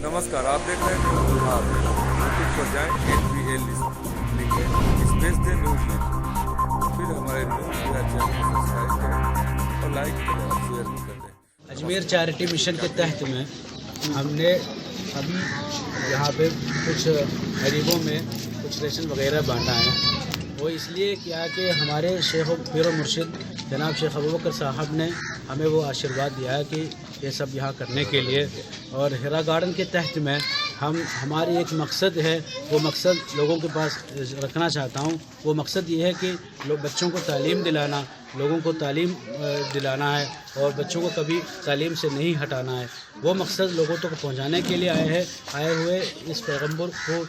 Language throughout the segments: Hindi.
नमस्कार, आप देख रहे हैं न्यूज़ विभाग। यूट्यूब पर जाएं, NVL लिखें, स्पेस दें न्यूज़ लिखें, फिर हमारे न्यूज़ विभाग चैनल को सब्सक्राइब करें और लाइक करें और शेयर भी कर दें। अजमेर चैरिटी मिशन के तहत में हमने अभी यहाँ पे कुछ गरीबों में कुछ राशन वगैरह बांटा है। वो इसलिए किया कि हमारे शेख पीर मुर्शिद जनाब शेख अबू बकर साहब ने हमें वो आशीर्वाद दिया है कि ये सब यहाँ करने के लिए। और हिरा गार्डन के तहत में हमारी एक मकसद है, वो मकसद लोगों के पास रखना चाहता हूँ। वो मकसद ये है कि बच्चों को तालीम दिलाना, लोगों को तालीम दिलाना है और बच्चों को कभी तालीम से नहीं हटाना है। वो मकसद लोगों तक पहुँचाने के लिए आए हुए इस पैगम्बर को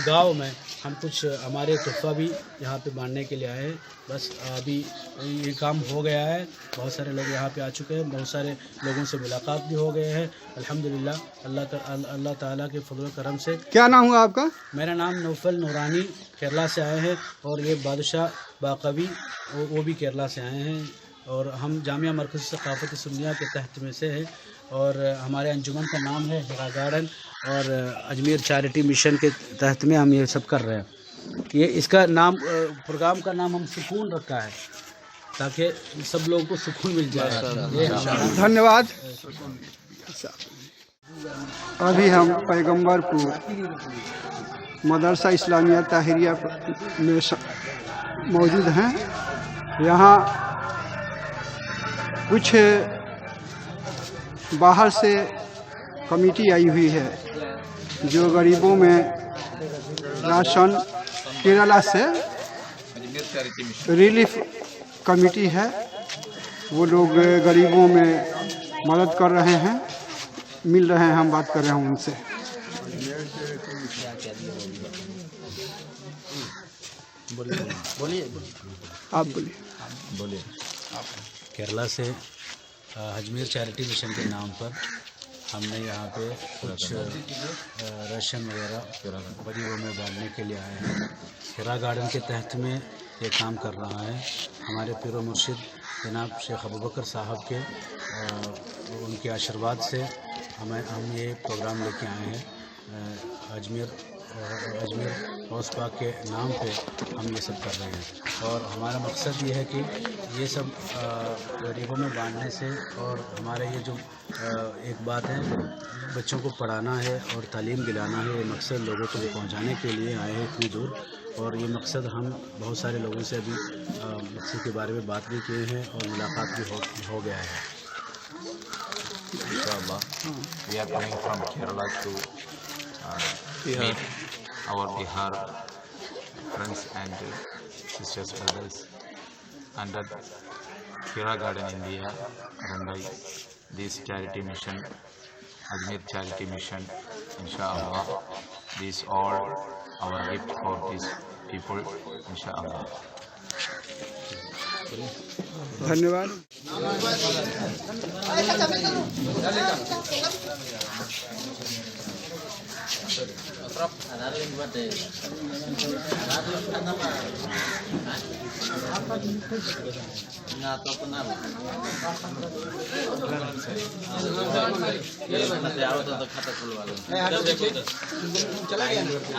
गाँव में हम कुछ हमारे तोहफ़ा भी यहाँ पे बांटने के लिए आए हैं। बस अभी ये काम हो गया है, बहुत सारे लोग यहाँ पे आ चुके हैं, बहुत सारे लोगों से मुलाकात भी हो गए हैं। अल्हम्दुलिल्लाह अल्लाह ताला के फजल करम से। क्या नाम हुआ आपका? मेरा नाम नौफल नूरानी, केरला से आए हैं, और ये बादशाह बाकवी वो भी केरला से आए हैं। और हम जामिया मरकज़ सक़ाफ़त सुन्निया के तहत में से हैं और हमारे अंजुमन का नाम है हिरा गार्डन और अजमेर चैरिटी मिशन के तहत में हम ये सब कर रहे हैं। ये इसका नाम प्रोग्राम का नाम हम सुकून रखा है ताकि सब लोगों को सुकून मिल जाए। धन्यवाद। अभी हम पैगंबरपुर मदरसा इस्लामिया ताहिरिया में मौजूद हैं। यहाँ कुछ बाहर से कमेटी आई हुई है जो गरीबों में राशन, केरला से रिलीफ कमेटी है, वो लोग गरीबों में मदद कर रहे हैं, मिल रहे हैं। हम बात कर रहे हैं उनसे। आप बोलिए। केरला से अजमेर चैरिटी मिशन के नाम पर हमने यहाँ पे कुछ राशन वगैरह गरीबों में बांटने के लिए आए हैं। हिरा गार्डन के तहत में ये काम कर रहा है। हमारे पीर मुर्शिद जनाब शेख अबू बकर साहब के उनके आशीर्वाद से हम ये प्रोग्राम लेके आए हैं। अजमेर गौस पाक के नाम पे हम ये सब कर रहे हैं और हमारा मकसद ये है कि ये सब गरीबों में बांटने से, और हमारे ये जो एक बात है बच्चों को पढ़ाना है और तालीम दिलाना है, ये मकसद लोगों तक पहुंचाने के लिए आए हैं इतनी दूर। और ये मकसद हम बहुत सारे लोगों से अभी मकसद के बारे में बात भी किए हैं और मुलाकात भी हो गया है। Inshallah, we are coming from Kerala to meet our Bihar friends and sisters, brothers under Hira Garden India, run by this charity mission, Ajmer Charity Mission. Inshallah, this all our gift for these people. Inshallah. धन्यवाद।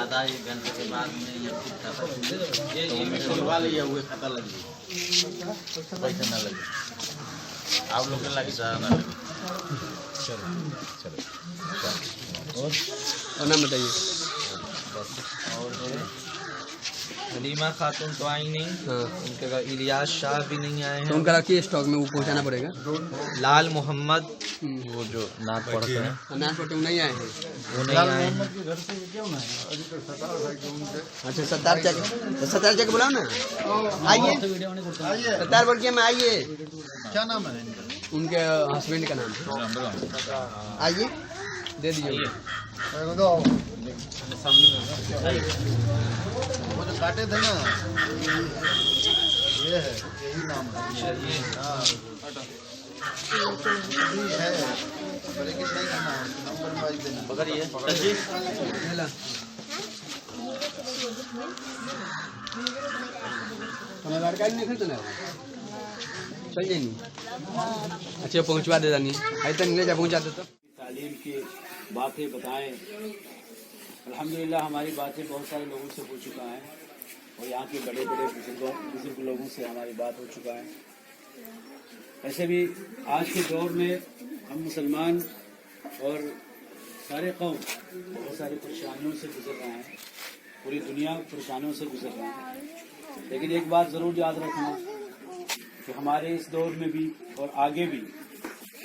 आधा एक घंटे के बाद में ये खुलवा लिया हुए खाता लगी, पैसा ना लगे, आप लोग के लगे ना लगे। चलो और नाम बताइए। और हलीमा खातून तो आई नहीं, उनके का इलियास शाह भी नहीं आए हैं। तो उनका रखिए स्टॉक में, वो पहुंचाना पड़ेगा। लाल मोहम्मद, वो जो नाथ पढ़ते हैं, नाथ पढ़ते नहीं आए हैं, वो नहीं आए हैं। अच्छा, सत्तार चेक बुलाओ ना, आइए सत्तार बोल के मैं आइए। क्या नाम है उनके हस्बैंड का नाम आइए, दे दीजिए। वो जो काटे थे ना, ये है, यही नाम है। है लेकिन नहीं करना, नंबर वाइज देना। पकड़िए लड़का ही नहीं ना चल जाएंगे। अच्छा पहुँचवा दे, नहीं आई तो नहीं जा पहुँचा दे तो। तालीम की बातें बताएं। अल्हम्दुलिल्लाह हमारी बातें बहुत सारे लोगों से हो चुका है और यहाँ के बड़े बड़े बुजुर्ग लोगों से हमारी बात हो चुका है। ऐसे भी आज के दौर में हम मुसलमान और सारे कौम बहुत सारी परेशानियों से गुजर रहे हैं, पूरी दुनिया परेशानियों से गुजर रहे हैं। लेकिन एक बात ज़रूर याद रखना कि हमारे इस दौर में भी और आगे भी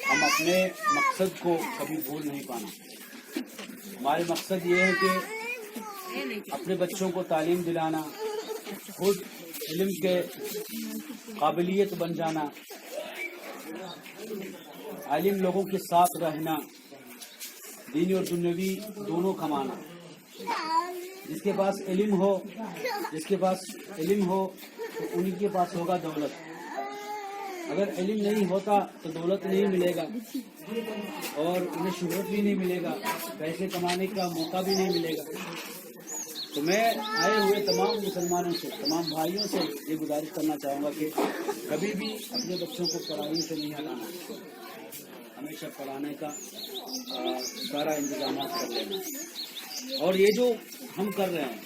हम अपने मकसद को कभी भूल नहीं पाना। हमारे मकसद ये है कि अपने बच्चों को तालीम दिलाना, खुद इल्म के काबिलियत बन जाना, आलिम लोगों के साथ रहना, दीनी और दुनियावी दोनों कमाना। जिसके पास इल्म हो तो उन्हीं के पास होगा दौलत। अगर इल्म नहीं होता तो दौलत नहीं मिलेगा और उन्हें शोहरत भी नहीं मिलेगा, पैसे कमाने का मौका भी नहीं मिलेगा। तो मैं आए हुए तमाम मुसलमानों से, तमाम भाइयों से ये गुजारिश करना चाहूँगा कि कभी भी अपने बच्चों को पढ़ाई से नहीं हटाना, हमेशा पढ़ाने का सारा इंतजाम कर लेना। और ये जो हम कर रहे हैं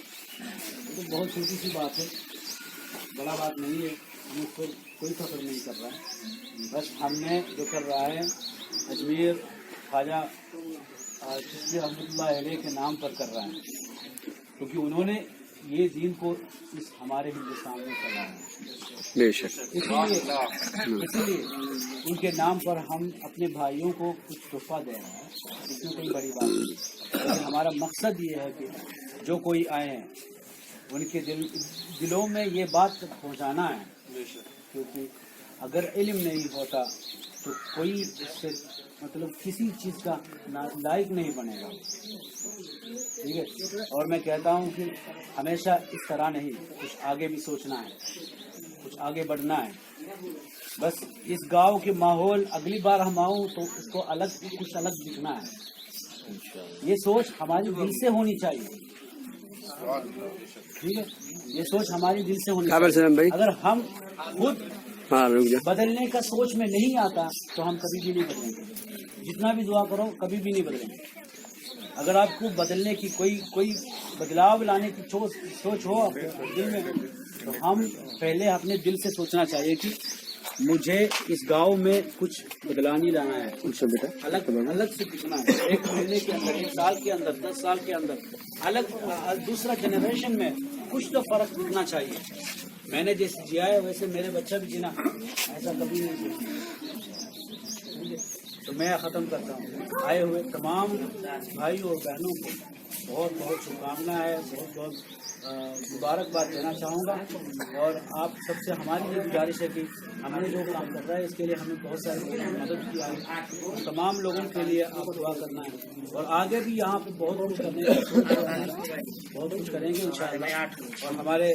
ये तो बहुत छोटी सी बात है, बड़ा बात नहीं है, हम उस पर कोई फख्र नहीं कर रहा है। बस हमने जो कर रहा है अजमेर ख्वाजा चिश्ती रहमतुल्लाह अलैह के नाम पर कर रहा है, क्योंकि उन्होंने ये दीन को इस हमारे हिंदुस्तान में फैलाया है। इसलिए उनके नाम पर हम अपने भाइयों को कुछ तोहफा दे रहे हैं, इसमें कोई बड़ी बात नहीं। लेकिन हमारा मकसद ये है कि जो कोई आए हैं उनके दिलों में ये बात पहुंचाना है, क्योंकि अगर इल्म नहीं होता तो कोई इससे मतलब किसी चीज़ का लायक नहीं बनेगा। ठीक है, और मैं कहता हूँ कि हमेशा इस तरह नहीं, कुछ आगे भी सोचना है, कुछ आगे बढ़ना है। बस इस गांव के माहौल अगली बार हम आऊँ तो उसको अलग कुछ अलग दिखना है। ये सोच हमारी दिल से होनी चाहिए। ठीक है, ये सोच हमारी दिल से होनी चाहिए। अगर हम खुद बदलने का सोच में नहीं आता तो हम कभी भी नहीं बदलेंगे, जितना भी दुआ करो कभी भी नहीं बदलेंगे। अगर आपको बदलने की कोई बदलाव लाने की सोच हो अपने दिल में, तो हम पहले अपने दिल से सोचना चाहिए कि मुझे इस गांव में कुछ बदलानी लाना है, कुछ अलग से दिखना है। 1 महीने के अंदर, 1 साल के अंदर, 10 साल के अंदर अलग दूसरा जनरेशन में कुछ तो फर्क दिखना चाहिए। मैंने जैसे जिया है वैसे मेरे बच्चा भी जीना, ऐसा कभी नहीं जिया। तो मैं ख़त्म करता हूँ। आए हुए तमाम भाई और बहनों को बहुत बहुत शुभकामना है, बहुत बहुत मुबारकबाद देना चाहूँगा। और आप सबसे हमारी ये गुजारिश है कि हमने जो काम कर रहा है इसके लिए हमें बहुत सारी मदद की है। तमाम लोगों के लिए आप दुआ करना है और आगे भी यहाँ पे बहुत कुछ करने का बहुत कुछ करेंगे इंशाअल्लाह। और हमारे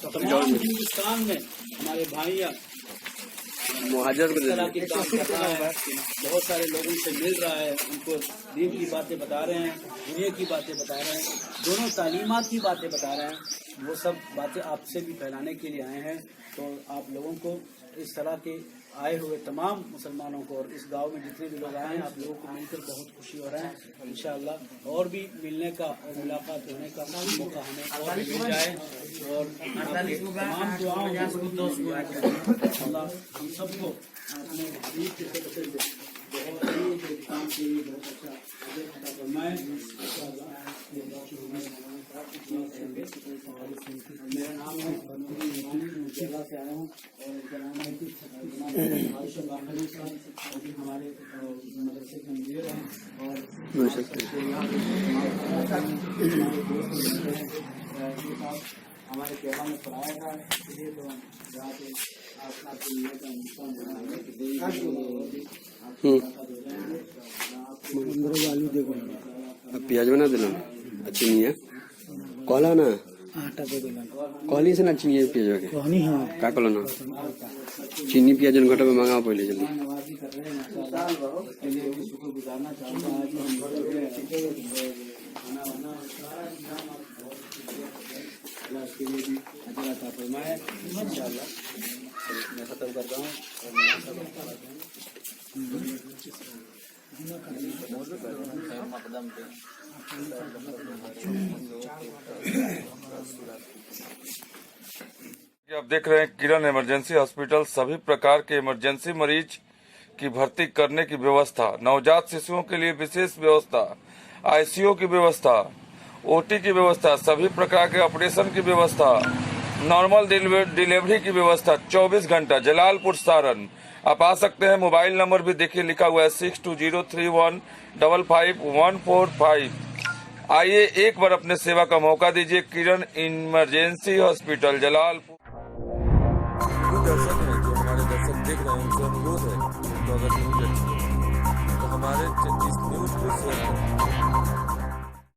तमाम हिंदुस्तान में हमारे भाइयाँ बहुत सारे लोगों से मिल रहा है, उनको दीन की बातें बता रहे हैं, दुनिया की बातें बता रहे हैं, दोनों तालीमात की बातें बता रहे हैं। वो सब बातें आपसे भी फैलाने के लिए आए हैं। तो आप लोगों को इस तरह के आए हुए तमाम मुसलमानों को और इस गांव में जितने भी लोग आए हैं, आप लोगों को मिलकर बहुत खुशी हो रहा है। इंशाअल्लाह और भी मिलने का और मुलाकात होने का मौका हमें और मिल जाए और तमाम दुआओं अल्लाह हम सबको अपने हबीब के सदक़े से बहुत ही काम के लिए बहुत अच्छा अता फरमाए। मेरा नाम है जगह से आया हूँ और इनका नाम है कि हमारे मदरसे के मुदीर हैं और हमारे केरला में पढ़ाया था, इसलिए तो यहाँ पे प्याज बना देना अच्छी नहीं है, कॉला ना आटा दे देना, कॉली से ना चीनी प्याज के कहनी है का कलो ना चीनी प्याज घटा में मंगाओ पहले जल्दी। नवाजी कर रहे हैं इसके लिए भी शुक्र गुजारना चाहूँगा। आज हम खाना वाना सारा इंतजाम आप बहुत अल्लाह इसके लिए भी अजर अता फरमाए इंशाअल्लाह। मैं खत्म करता हूँ और मैं खत्म करता हूँ। मकदम पे आप देख रहे हैं किरण इमरजेंसी हॉस्पिटल। सभी प्रकार के इमरजेंसी मरीज की भर्ती करने की व्यवस्था, नवजात शिशुओं के लिए विशेष व्यवस्था, आईसीयू की व्यवस्था, ओटी की व्यवस्था, सभी प्रकार के ऑपरेशन की व्यवस्था, नॉर्मल डिलीवरी की व्यवस्था 24 घंटा। जलालपुर सारण आप आ सकते हैं। मोबाइल नंबर भी देखिए लिखा हुआ है 6203155145। आइए एक बार अपने सेवा का मौका दीजिए। किरण इमरजेंसी हॉस्पिटल जलालपुर। जो दर्शक हैं, जो हमारे दर्शक देख रहे हैं, उनसे अनुरोध है तो अगर न्यूज अच्छी है तो हमारे इस न्यूज को शेयर करें।